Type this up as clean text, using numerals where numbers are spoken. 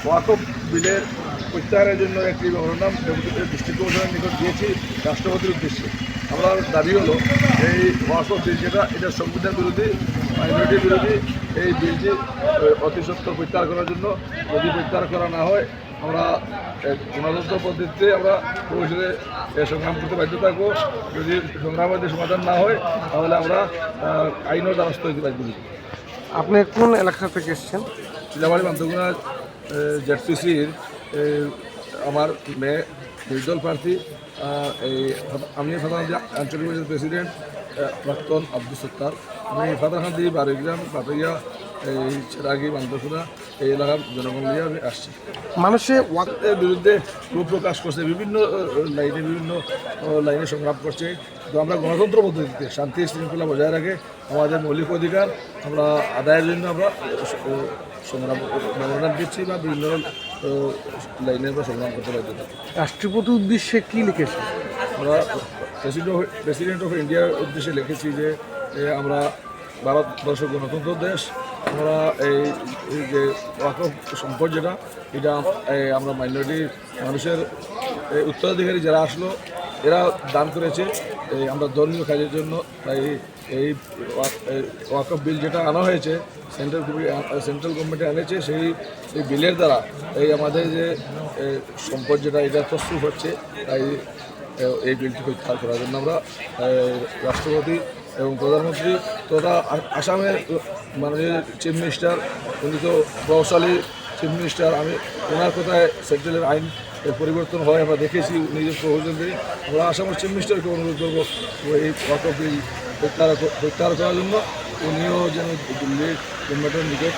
ওয়াকফ বিলের প্রত্যাহারের জন্য একটি মেমোরান্ডাম ডিস্ট্রিক্ট কমিশনের নিকট দিয়েছি রাষ্ট্রপতির উদ্দেশ্যে। আমরা দাবি হলো এই ওয়াকফ বিল যেটা এটা সংবিধান বিরোধী, মাইনরিটি বিরোধী, এই বিলটি অতি সত্বর প্রত্যাহার করার জন্য, যদি প্রত্যাহার করা না হয় আমরা গণতন্ত্র পদ্ধতিতে আমরা পরিষদে সংগ্রাম করতে বাধ্য থাকবো। যদি সংগ্রামের সমাধান না হয় তাহলে আমরা আইনের দ্বারস্থ হইতে বাধ্য হই। আপনি কোন এলাকা থেকে এসেছেন? চিলাবাড়ি বান্ধবগুনা জেডপিসির আমার মেয়ে নির্দল প্রার্থী, এই আমি ফাতারহান্দি আঞ্চলিক পরিষদের প্রেসিডেন্ট প্রাক্তন আব্দুল সত্তার। আমি ফাতারহান্দি বারোগ্রাম পাপিয়া এই চেরাগি বান্ধবগুনা এই এলাকার জনগণ নিয়ে আমি আসছি। মানুষে ওয়াকফের বিরুদ্ধে ক্ষোভ প্রকাশ করছে, বিভিন্ন লাইনে সংগ্রাম করছে। তো আমরা গণতন্ত্র পদ্ধতিতে শান্তি শৃঙ্খলা বজায় রাখে আমাদের মৌলিক অধিকার আমরা আদায়ের জন্য আমরা সংগ্রাম মেমোরান্ডাম দিচ্ছি বা বিভিন্ন লাইনে আমরা সংগ্রাম করতে পারছি। রাষ্ট্রপতির উদ্দেশ্যে কি লিখেছে? আমরা প্রেসিডেন্ট অফ ইন্ডিয়ার উদ্দেশ্যে লিখেছি যে আমরা ভারতবর্ষ গণতন্ত্র দেশ, আমরা এই যে ওয়াকফ সম্পদ যেটা এটা আমরা মাইনরিটি মানুষের উত্তরাধিকারী যারা আসলো এরা দান করেছে আমরা ধর্মীয় কাজের জন্য। তাই এই ওয়াকফ বিল যেটা আনা হয়েছে সেন্ট্রাল গভর্নমেন্টে এনেছে, সেই বিলের দ্বারা এই আমাদের যে সম্পদ যেটা এটা তসরুফ হচ্ছে। তাই এই বিলটি প্রত্যাহার করার জন্য আমরা রাষ্ট্রপতি এবং প্রধানমন্ত্রী তথা আসামের মাননীয় চিফ মিনিস্টার, উনি তো প্রভাবশালী চিফ মিনিস্টার, আমি ওনার কথায় সেন্ট্রালের আইন পরিবর্তন হয় আমরা দেখেছি নিজের প্রয়োজন দিয়ে। আমরা আসামের চিফ মিনিস্টারকে অনুরোধ করবো এই ওয়াকফ বিল প্রত্যাহার করার জন্য, উনিও যেন দিল্লির গভর্নমেন্টের নিকট